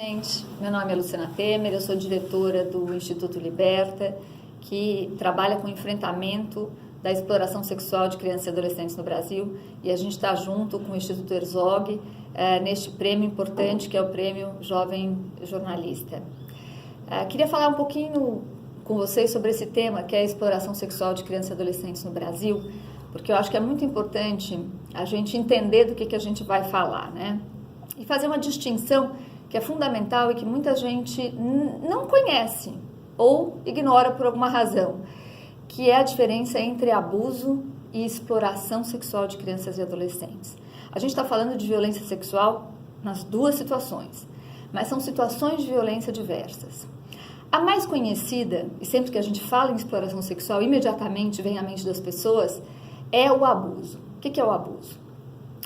Gente, meu nome é Luciana Temer, eu sou diretora do Instituto Liberta, que trabalha com o enfrentamento da exploração sexual de crianças e adolescentes no Brasil, e a gente está junto com o Instituto Herzog neste prêmio importante que é o Prêmio Jovem Jornalista. Queria falar um pouquinho com vocês sobre esse tema que é a exploração sexual de crianças e adolescentes no Brasil, porque eu acho que é muito importante a gente entender do que a gente vai falar, né? E fazer uma distinção que é fundamental e que muita gente não conhece ou ignora por alguma razão, que é a diferença entre abuso e exploração sexual de crianças e adolescentes. A gente está falando de violência sexual nas duas situações, mas são situações de violência diversas. A mais conhecida, e sempre que a gente fala em exploração sexual, imediatamente vem à mente das pessoas, é o abuso. O que é o abuso?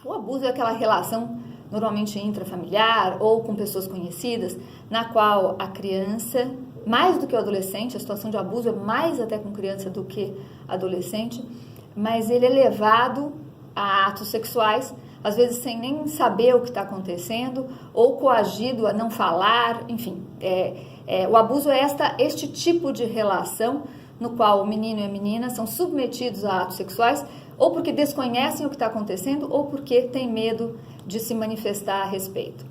O abuso é aquela relação normalmente intrafamiliar ou com pessoas conhecidas, na qual a criança, mais do que o adolescente, a situação de abuso é mais até com criança do que adolescente, mas ele é levado a atos sexuais, às vezes sem nem saber o que está acontecendo, ou coagido a não falar, enfim. O abuso é este tipo de relação no qual o menino e a menina são submetidos a atos sexuais, ou porque desconhecem o que está acontecendo, ou porque têm medo de se manifestar a respeito.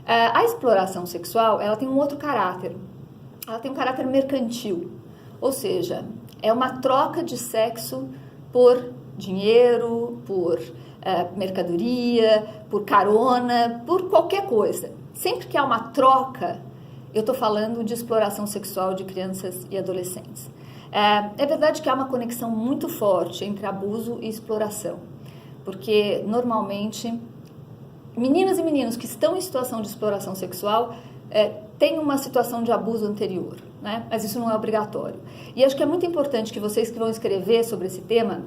A exploração sexual, ela tem um outro caráter. Ela tem um caráter mercantil, ou seja, é uma troca de sexo por dinheiro, por mercadoria, por carona, por qualquer coisa. Sempre que há uma troca, eu estou falando de exploração sexual de crianças e adolescentes. É verdade que há uma conexão muito forte entre abuso e exploração, porque normalmente meninas e meninos que estão em situação de exploração sexual têm uma situação de abuso anterior, né? Mas isso não é obrigatório. E acho que é muito importante que vocês que vão escrever sobre esse tema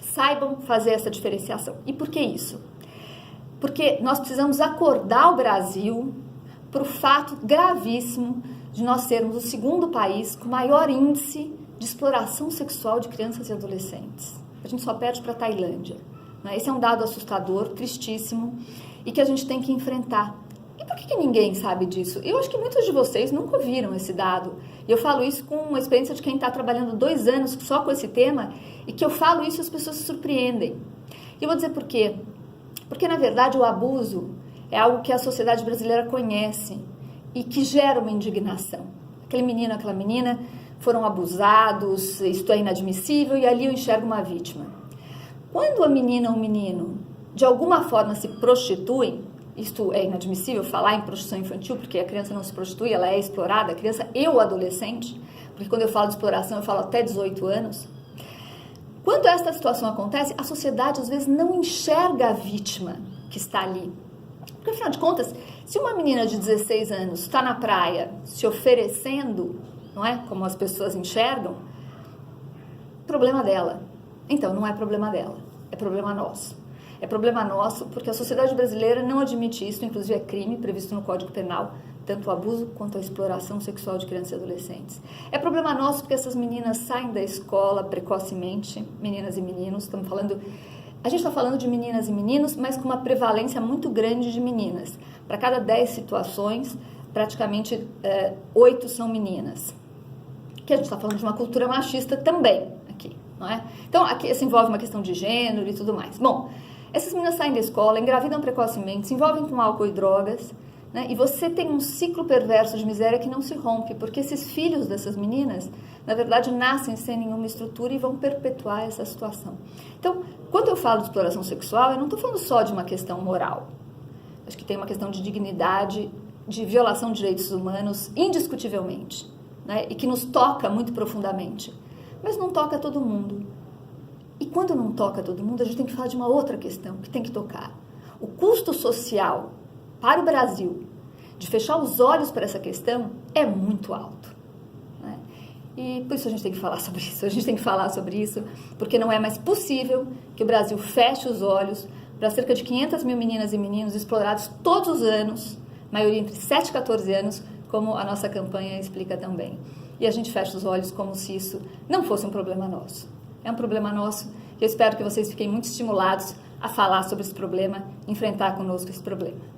saibam fazer essa diferenciação. E por que isso? Porque nós precisamos acordar o Brasil para o fato gravíssimo de nós sermos o segundo país com maior índice de exploração sexual de crianças e adolescentes. A gente só perde para a Tailândia. Né? Esse é um dado assustador, tristíssimo, e que a gente tem que enfrentar. E por que ninguém sabe disso? Eu acho que muitos de vocês nunca ouviram esse dado. E eu falo isso com a experiência de quem está trabalhando 2 anos só com esse tema, e que eu falo isso e as pessoas se surpreendem. E eu vou dizer por quê. Porque, na verdade, o abuso é algo que a sociedade brasileira conhece e que gera uma indignação. Aquele menino, aquela menina foram abusados, isto é inadmissível, e ali eu enxergo uma vítima. Quando a menina ou o menino, de alguma forma, se prostituem, isto é inadmissível falar em prostituição infantil, porque a criança não se prostitui, ela é explorada, a criança e o adolescente, porque quando eu falo de exploração, eu falo até 18 anos. Quando esta situação acontece, a sociedade às vezes não enxerga a vítima que está ali. Porque, afinal de contas, se uma menina de 16 anos está na praia se oferecendo, não é? Como as pessoas enxergam, problema dela. Então, não é problema dela, é problema nosso. É problema nosso porque a sociedade brasileira não admite isso, inclusive é crime previsto no Código Penal, tanto o abuso quanto a exploração sexual de crianças e adolescentes. É problema nosso porque essas meninas saem da escola precocemente, meninas e meninos, a gente está falando de meninas e meninos, mas com uma prevalência muito grande de meninas. Para cada 10 situações, praticamente 8 são meninas. Que a gente está falando de uma cultura machista também aqui, não é? Então, aqui se envolve uma questão de gênero e tudo mais. Bom, essas meninas saem da escola, engravidam precocemente, se envolvem com álcool e drogas, né? E você tem um ciclo perverso de miséria que não se rompe, porque esses filhos dessas meninas, na verdade, nascem sem nenhuma estrutura e vão perpetuar essa situação. Então, quando eu falo de exploração sexual, eu não estou falando só de uma questão moral. Acho que tem uma questão de dignidade, de violação de direitos humanos, indiscutivelmente, né? E que nos toca muito profundamente. Mas não toca todo mundo. E quando não toca todo mundo, a gente tem que falar de uma outra questão que tem que tocar. O custo social para o Brasil de fechar os olhos para essa questão é muito alto. Né? E por isso a gente tem que falar sobre isso. A gente tem que falar sobre isso porque não é mais possível que o Brasil feche os olhos para cerca de 500 mil meninas e meninos explorados todos os anos, maioria entre 7 e 14 anos, como a nossa campanha explica também. E a gente fecha os olhos como se isso não fosse um problema nosso. É um problema nosso e eu espero que vocês fiquem muito estimulados a falar sobre esse problema, enfrentar conosco esse problema.